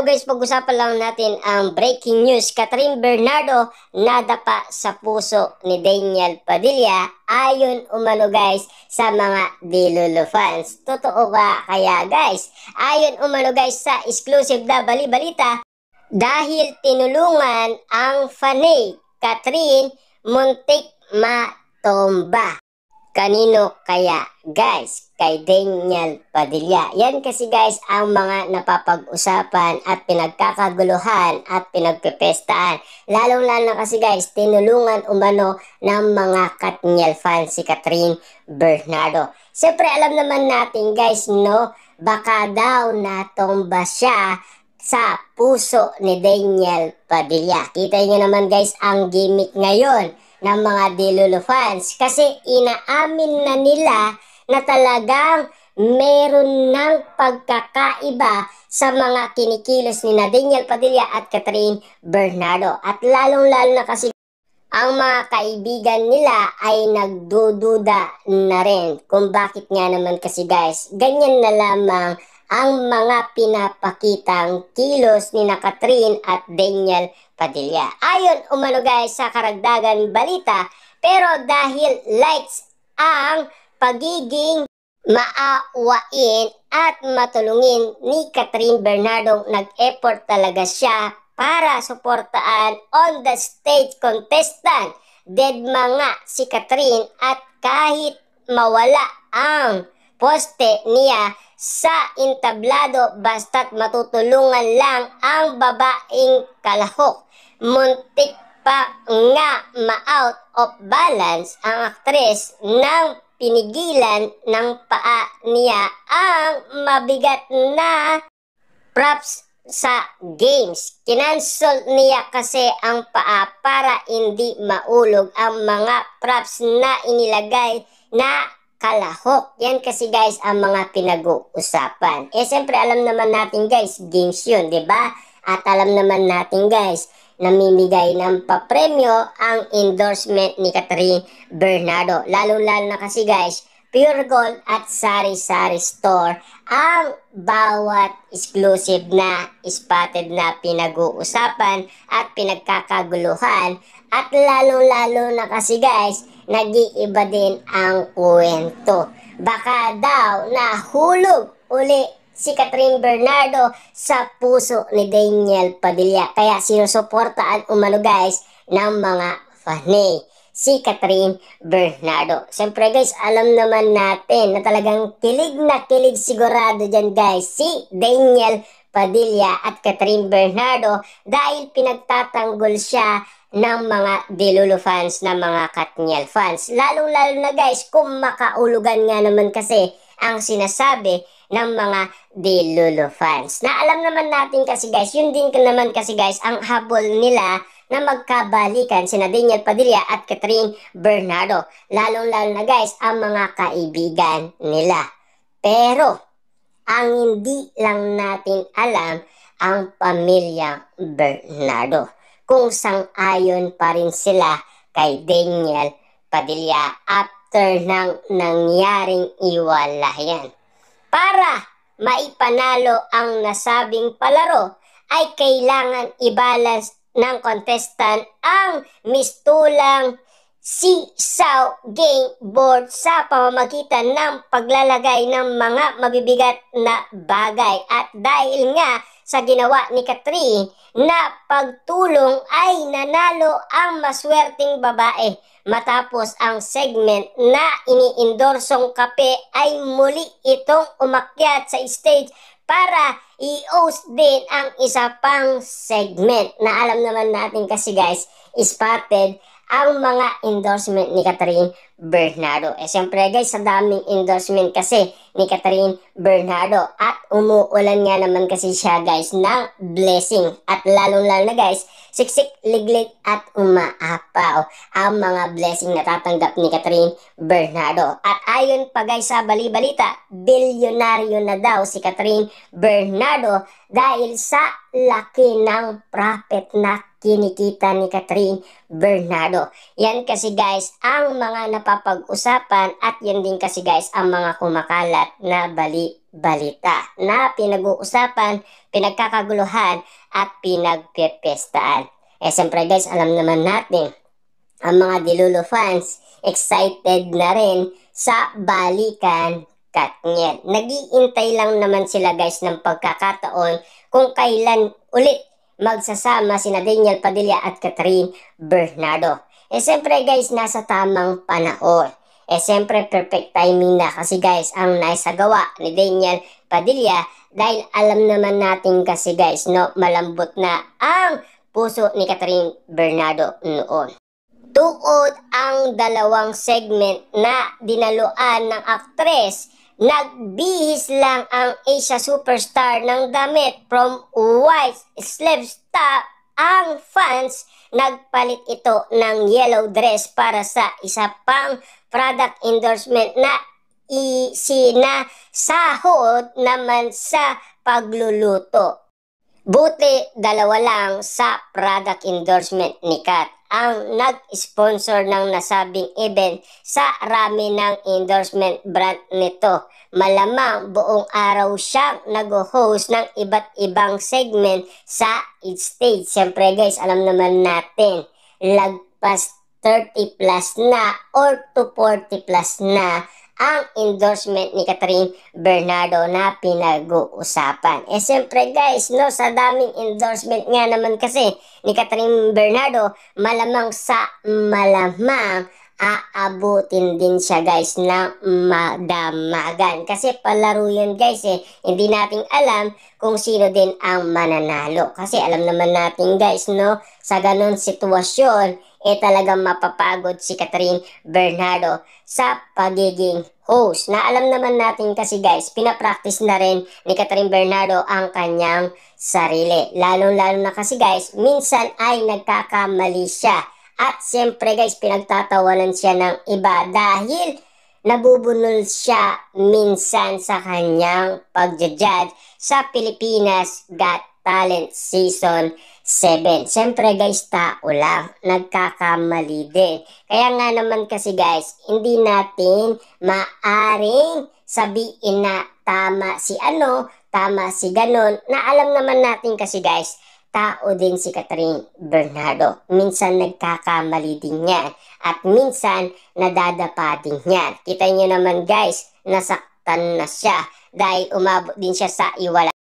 Now guys, pag-usapan lang natin ang breaking news. Catherine Bernardo nadapa sa puso ni Daniel Padilla ayon umano guys sa mga Dilolo fans. Totoo ba kaya guys? Ayon umano guys sa exclusive na bali-balita dahil tinulungan ang fanay Catherine muntik matomba. Kanino kaya guys? Kay Daniel Padilla. Yan kasi guys ang mga napapag-usapan at pinagkakaguluhan at pinagpipestaan. Lalong-lalo na kasi guys, tinulungan umano ng mga Katniel fans si Catherine Bernardo. Siyempre alam naman natin guys, no? Baka daw natomba siya sa puso ni Daniel Padilla. Kita nyo naman guys ang gimmick ngayon ng mga Dilolo fans kasi inaamin na nila na talagang meron ng pagkakaiba sa mga kinikilos ni Daniel Padilla at Catherine Bernardo. At lalong-lalo na kasi ang mga kaibigan nila ay nagdududa na rin kung bakit nga naman kasi guys, ganyan na lamang ang mga pinapakitang kilos ni Catherine at Daniel Padilla. Ayon umano guys sa karagdagan balita, pero dahil lights ang pagiging maawain at matulungin ni Catherine Bernardo, nag-effort talaga siya para suportaan on the stage contestant. Deadma nga si Catherine at kahit mawala ang poste niya sa entablado basta't matutulungan lang ang babaeng kalahok. Muntik pa nga ma-out of balance ang aktres nang pinigilan ng paa niya ang mabigat na props sa games. Kinansel niya kasi ang paa para hindi maulog ang mga props na inilagay na kalahok. Yan kasi guys ang mga pinag-uusapan. Siyempre alam naman natin guys, games yun, di ba? At alam naman natin guys, namimigay ng papremyo ang endorsement ni Catherine Bernardo. Lalo-lalo na kasi guys, Pure Gold at Sari-Sari Store ang bawat exclusive na spotted na pinag-uusapan at pinagkakaguluhan. At lalo-lalo na kasi guys, nag-iiba din ang kwento. Baka daw nahulog uli si Catherine Bernardo sa puso ni Daniel Padilla. Kaya sinusuportaan umano guys ng mga fanay si Catherine Bernardo. Siyempre guys, alam naman natin na talagang kilig na kilig sigurado dyan guys si Daniel Padilla at Catherine Bernardo dahil pinagtatanggol siya ng mga Dilolo fans, ng mga Katniel fans. Lalong-lalo na guys kung makaulugan nga naman kasi ang sinasabi ng mga Dilolo fans. Na alam naman natin kasi guys, yun din naman kasi guys ang habol nila na magkabalikan sina Daniel Padilla at Catherine Bernardo. Lalong-lalo na guys ang mga kaibigan nila. Pero ang hindi lang natin alam ang pamilya Bernardo, kung sang-ayon pa rin sila kay Daniel Padilla after ng nangyaring iwalayan. Para maipanalo ang nasabing palaro ay kailangan i-balance ng contestant ang mistulang seesaw game board sa pamamagitan ng paglalagay ng mga mabibigat na bagay. At dahil nga sa ginawa ni Catherine na pagtulong ay nanalo ang maswerteng babae. Matapos ang segment na iniindorsong kape ay muli itong umakyat sa stage para i-host din ang isa pang segment na alam naman natin kasi guys, spotted ang mga endorsement ni Catherine Bernardo. Siyempre guys, sa daming endorsement kasi ni Catherine Bernardo at umuulan nga naman kasi siya guys ng blessing. At lalong-lalo na guys, siksik, liglig at umaapaw ang mga blessing na tatanggap ni Catherine Bernardo. At ayon pa guys sa bali-balita, bilyonaryo na daw si Catherine Bernardo dahil sa laki ng profit na kinikita ni Catherine Bernardo. Yan kasi guys ang mga napapag-usapan at yan din kasi guys ang mga kumakalat na balita na pinag-uusapan, pinagkakaguluhan at pinagpepestaan. Siyempre guys, alam naman natin ang mga Dilulo fans excited na rin sa balikan Katniel. Nag-iintay lang naman sila guys ng pagkakataon kung kailan ulit magsasama sina Daniel Padilla at Catherine Bernardo. Siyempre guys, nasa tamang panahon. Siyempre perfect timing na kasi guys ang naisagawa ni Daniel Padilla dahil alam naman natin kasi guys no, malambot na ang puso ni Catherine Bernardo noon. Tuod ang dalawang segment na dinaluan ng aktres, nagbihis lang ang Asia superstar ng damit from white sleeves top. Ang fans nagpalit ito ng yellow dress para sa isa pang product endorsement na isinasahod naman sa pagluluto. Buti dalawa lang sa product endorsement ni Kat ang nag-sponsor ng nasabing event sa rami ng endorsement brand nito. Malamang buong araw siyang nag-host ng iba't ibang segment sa stage. Siyempre guys, alam naman natin, lagpas 30 plus na or to 40 plus na ang endorsement ni Catherine Bernardo na pinag-uusapan. Siyempre guys, no, sa daming endorsement nga naman kasi ni Catherine Bernardo, malamang sa malamang aabutin din siya guys ng madamagan. Kasi palaro yan guys hindi natin alam kung sino din ang mananalo. Kasi alam naman natin guys, no, sa ganun sitwasyon, talagang mapapagod si Catherine Bernardo sa pagiging host. Na alam naman natin kasi guys, pinapractice na rin ni Catherine Bernardo ang kanyang sarili. Lalo-lalo na kasi guys, minsan ay nagkakamali siya. At siyempre guys, pinagtatawanan siya ng iba dahil nabubunol siya minsan sa kanyang pagja-judge sa Pilipinas Got Talent Season 7. Siyempre guys, tao lang, nagkakamali din. Kaya nga naman kasi guys, hindi natin maaring sabihin na tama si ano, tama si ganon, na alam naman natin kasi guys, tao din si Catherine Bernardo. Minsan nagkakamali din yan at minsan nadadapa din yan. Kita nyo naman guys, nasaktan na siya dahil umabot din siya sa iwala